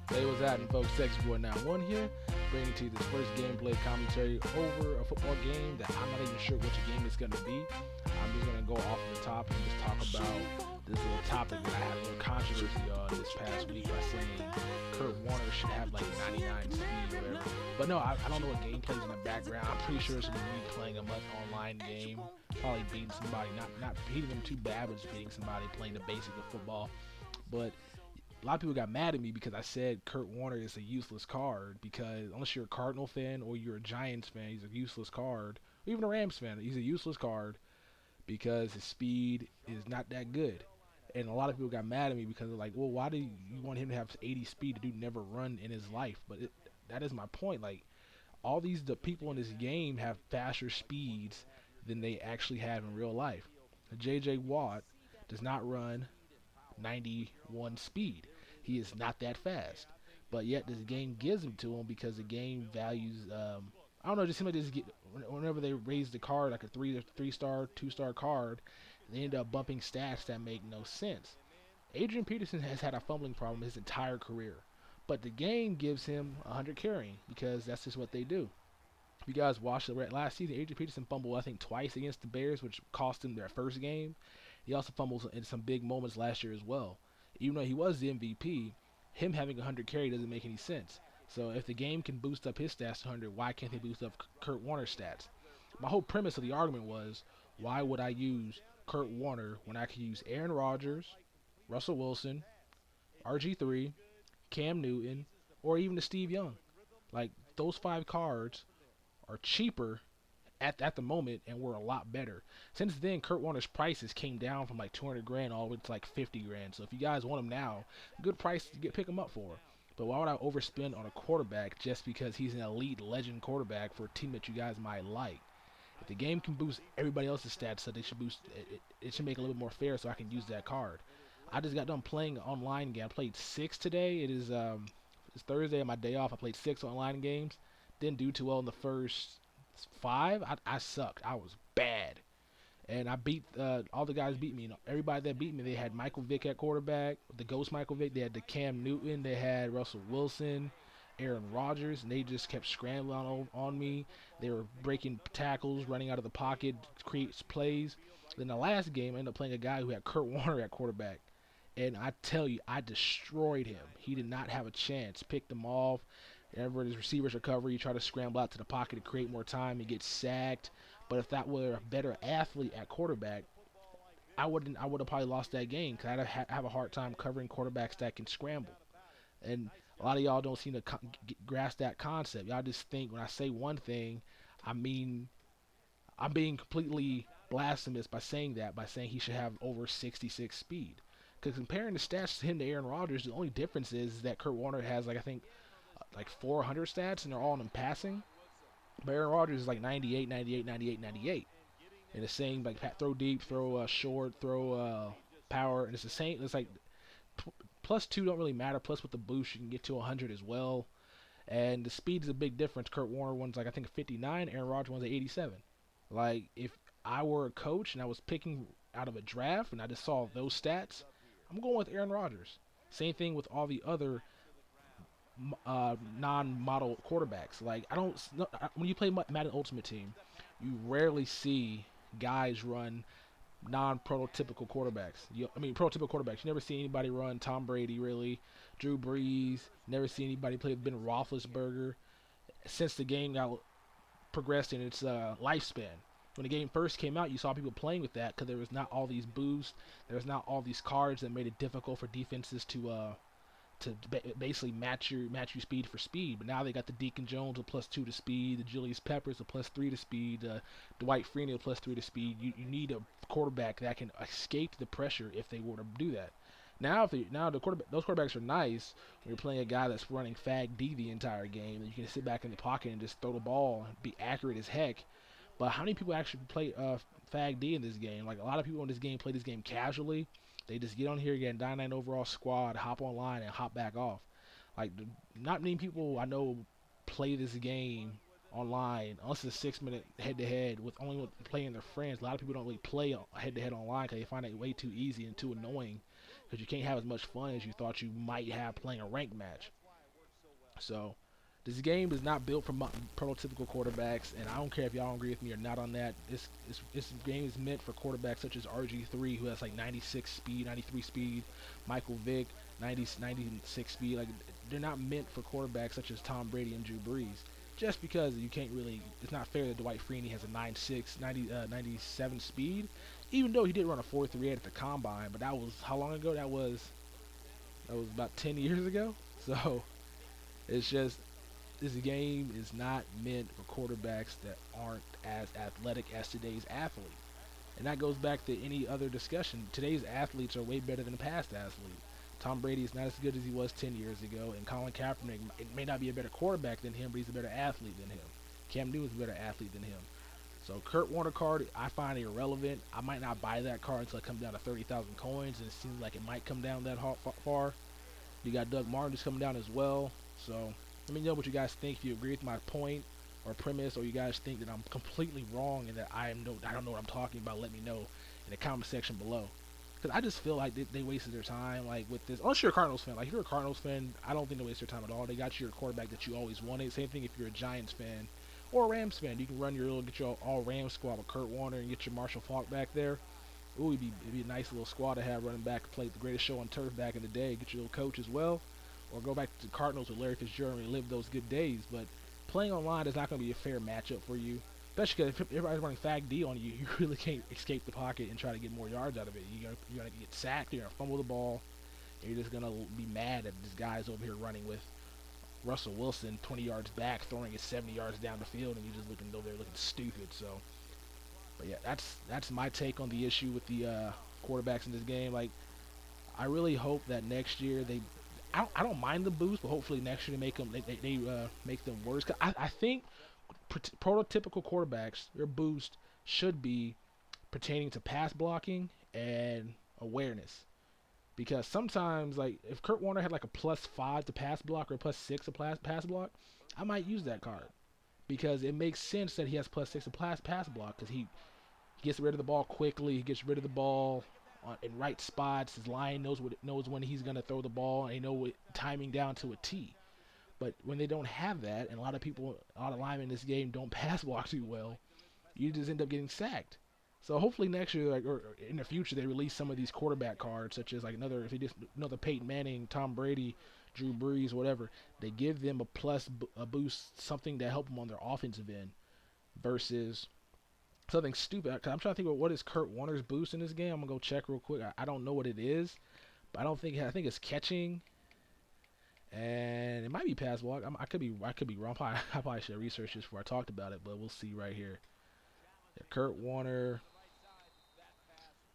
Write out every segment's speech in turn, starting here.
Hey, what's happening, folks? Sexy Boy Now One here, bringing to you this first gameplay commentary over a football game that I'm not even sure which game it's gonna be. I'm just gonna go off the top and just talk about this little topic that I had a little controversy on this past week by saying Kurt Warner should have like 99 speed or whatever. But no, I don't know what gameplay's in the background. I'm pretty sure it's gonna be me playing a much online game, probably beating somebody, not beating them too bad, but just beating somebody playing the basics of football. But a lot of people got mad at me because I said Kurt Warner is a useless card because unless you're a Cardinal fan or you're a Giants fan, he's a useless card. Or even a Rams fan, he's a useless card because his speed is not that good. And a lot of people got mad at me because they're like, well, why do you want him to have 80 speed to do never run in his life? But that is my point. Like all the people in this game have faster speeds than they actually have in real life. J.J. Watt does not run 91 speed. He is not that fast. But yet this game gives him to him because the game values I don't know, just seems like they just get whenever they raise the card like a three star, 2 star card, they end up bumping stats that make no sense. Adrian Peterson has had a fumbling problem his entire career. But the game gives him 100 carrying because that's just what they do. If you guys watched the last season, Adrian Peterson fumbled I think twice against the Bears, which cost him their first game. He also fumbles in some big moments last year as well. Even though he was the MVP, him having 100 carry doesn't make any sense. So if the game can boost up his stats to 100, why can't they boost up Kurt Warner's stats? My whole premise of the argument was, why would I use Kurt Warner when I could use Aaron Rodgers, Russell Wilson, RG3, Cam Newton, or even the Steve Young? Like those 5 cards are cheaper at the moment and were a lot better. Since then, Kurt Warner's prices came down from like 200 grand all the way to like 50 grand. So if you guys want him now, good price to pick him up for. But why would I overspend on a quarterback just because he's an elite legend quarterback for a team that you guys might like? If the game can boost everybody else's stats, so they should boost it should make it a little bit more fair so I can use that card. I just got done playing an online game. I played 6 today. It's Thursday, my day off. I played 6 online games. Didn't do too well in the first 5. I sucked. I was bad, and I beat all the guys beat me. You know, everybody that beat me, they had Michael Vick at quarterback, the Ghost Michael Vick. They had the Cam Newton. They had Russell Wilson, Aaron Rodgers, and they just kept scrambling on me. They were breaking tackles, running out of the pocket, creates plays. Then the last game, I ended up playing a guy who had Kurt Warner at quarterback. And I tell you, I destroyed him. He did not have a chance. Picked him off. Whenever his receivers recover, he tried to scramble out to the pocket to create more time. He gets sacked. But if that were a better athlete at quarterback, I wouldn't. I would have probably lost that game because I'd have a hard time covering quarterbacks that can scramble. And a lot of y'all don't seem to grasp that concept. Y'all just think when I say one thing, I mean I'm being completely blasphemous by saying that, by saying he should have over 66 speed. Because comparing the stats to him to Aaron Rodgers, the only difference is that Kurt Warner has like I think like 400 stats and they're all in passing. But Aaron Rodgers is like 98, 98, 98, 98. And the same like throw deep, throw short, throw power, and it's the same. It's like +2 don't really matter. Plus with the boost, you can get to 100 as well. And the speed is a big difference. Kurt Warner one's like I think 59, Aaron Rodgers one's like 87. Like if I were a coach and I was picking out of a draft and I just saw those stats, I'm going with Aaron Rodgers. Same thing with all the other non-model quarterbacks. Like I don't when you play Madden Ultimate Team, you rarely see guys run non-prototypical quarterbacks. I mean prototypical quarterbacks. You never see anybody run Tom Brady really, Drew Brees. Never see anybody play Ben Roethlisberger since the game got progressed in its lifespan. When the game first came out, you saw people playing with that because there was not all these boosts, there was not all these cards that made it difficult for defenses to basically match you speed for speed. But now they got the Deacon Jones with +2 to speed, the Julius Peppers with +3 to speed, Dwight Freeney with +3 to speed. You need a quarterback that can escape the pressure if they were to do that. Now the quarterback those quarterbacks are nice when you're playing a guy that's running fag D the entire game and you can sit back in the pocket and just throw the ball and be accurate as heck. But how many people actually play fag D in this game? Like a lot of people in this game play this game casually. They just get on here, get a 99 overall squad, hop online and hop back off. Like not many people I know play this game online unless it's a 6 minute head to head with playing their friends. A lot of people don't really play head to head online because they find it way too easy and too annoying because you can't have as much fun as you thought you might have playing a ranked match. So this game is not built for prototypical quarterbacks, and I don't care if y'all agree with me or not on that. This game is meant for quarterbacks such as RG3, who has like 96 speed, 93 speed, Michael Vick, 96 speed. Like they're not meant for quarterbacks such as Tom Brady and Drew Brees. Just because you can't really, it's not fair that Dwight Freeney has a 96, 97 speed, even though he did run a 4.38 at the combine. But that was how long ago? That was about 10 years ago. So it's just this game is not meant for quarterbacks that aren't as athletic as today's athlete. And that goes back to any other discussion. Today's athletes are way better than the past athlete. Tom Brady is not as good as he was 10 years ago, and Colin Kaepernick it may not be a better quarterback than him, but he's a better athlete than him. Cam Newton's a better athlete than him. So Kurt Warner card, I find irrelevant. I might not buy that card until it comes down to 30,000 coins, and it seems like it might come down that far. You got Doug Martin just coming down as well. So let me know what you guys think. If you agree with my point or premise, or you guys think that I'm completely wrong and that I don't know what I'm talking about, let me know in the comment section below. Because I just feel like they wasted their time like with this. Unless you're a Cardinals fan, like if you're a Cardinals fan, I don't think they waste their time at all. They got your quarterback that you always wanted. Same thing if you're a Giants fan or a Rams fan. You can run your little get your all Rams squad with Kurt Warner and get your Marshall Faulk back there. Ooh, it'd be a nice little squad to have running back to play the greatest show on turf back in the day. Get your little coach as well, or go back to the Cardinals with Larry Fitzgerald and live those good days. But playing online is not going to be a fair matchup for you, especially because if everybody's running Fag D on you, you really can't escape the pocket and try to get more yards out of it. You're gonna get sacked, you're gonna fumble the ball, and you're just gonna be mad that this guy's over here running with Russell Wilson 20 yards back, throwing it 70 yards down the field, and you're just looking over there looking stupid. So. But yeah, that's my take on the issue with the quarterbacks in this game. Like, I really hope that next year I don't mind the boost, but hopefully next year they make them worse. 'Cause I think prototypical quarterbacks, their boost should be pertaining to pass blocking and awareness. Because sometimes, like, if Kurt Warner had like a +5 to pass block or a +6 to pass block, I might use that card because it makes sense that he has +6 to pass block because he gets rid of the ball quickly. He gets rid of the ball in right spots. His line knows when he's gonna throw the ball, and he knows timing down to a T. But when they don't have that, and a lot of linemen in this game don't pass block too well, you just end up getting sacked. So hopefully next year, like or in the future, they release some of these quarterback cards, such as like if they just another Peyton Manning, Tom Brady, Drew Brees, whatever. They give them a boost, something to help them on their offensive end, versus something stupid. Cause I'm trying to think of what is Kurt Warner's boost in this game. I'm gonna go check real quick. I don't know what it is, but I think it's catching, and it might be pass block. I could be wrong. I probably should research this before I talked about it, but we'll see right here. Yeah, Kurt Warner.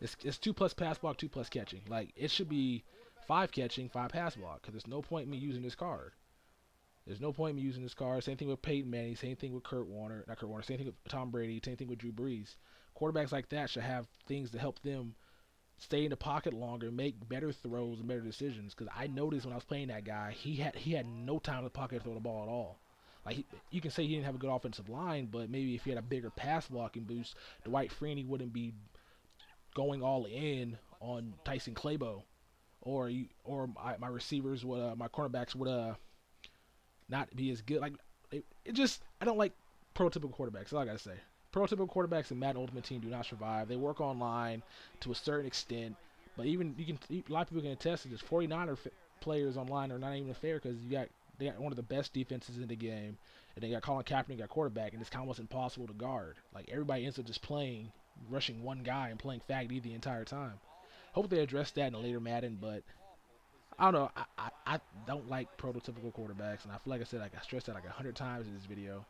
It's 2+ pass block, 2+ catching. Like it should be 5 catching, 5 pass block. Cause there's no point in me using this card. There's no point in me using this card. Same thing with Peyton Manning. Same thing with Kurt Warner. Not Kurt Warner. Same thing with Tom Brady. Same thing with Drew Brees. Quarterbacks like that should have things to help them stay in the pocket longer, make better throws and better decisions. Because I noticed when I was playing that guy, he had no time in the pocket to throw the ball at all. Like you can say he didn't have a good offensive line, but maybe if he had a bigger pass blocking boost, Dwight Freeney wouldn't be going all in on Tyson Clabo, or my receivers would my cornerbacks would not be as good. Like it just I don't like prototypical quarterbacks. That's all I gotta say. Prototypical quarterbacks in Madden Ultimate Team do not survive. They work online to a certain extent, but even a lot of people can attest to this. 49er players online are not even fair because they got one of the best defenses in the game, and they got Colin Kaepernick at quarterback, and it's almost impossible to guard. Like everybody ends up just playing, rushing one guy and playing Fag D the entire time. Hope they address that in a later Madden, but I don't know. I don't like prototypical quarterbacks, and I feel like I said I stressed that like 100 times in this video.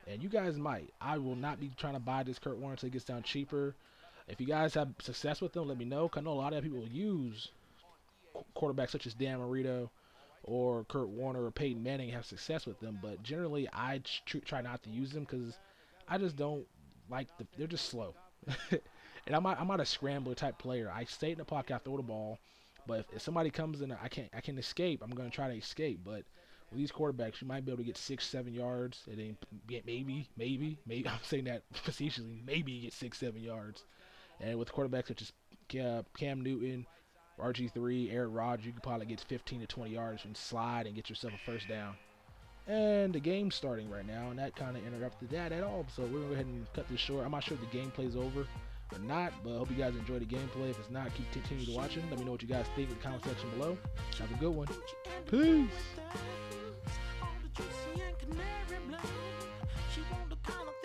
And you guys might. I will not be trying to buy this Kurt Warner until it gets down cheaper. If you guys have success with them, let me know. 'Cause I know a lot of people use quarterbacks such as Dan Marino or Kurt Warner or Peyton Manning have success with them. But generally, I try not to use them because I just don't like they're just slow. And I'm not a scrambler type player. I stay in the pocket, I throw the ball. But if somebody comes in, I can escape. I'm gonna try to escape. But with these quarterbacks, you might be able to get 6-7 yards, and then maybe I'm saying that facetiously, maybe you get 6-7 yards. And with quarterbacks such as Cam Newton, RG3, Aaron Rodgers, you could probably get 15 to 20 yards and slide and get yourself a first down. And the game's starting right now, and that kind of interrupted that at all. So we're gonna go ahead and cut this short. I'm not sure if the gameplay's over or not, but I hope you guys enjoy the gameplay. If it's not, continue to watching. Let me know what you guys think in the comment section below. Have a good one. Peace.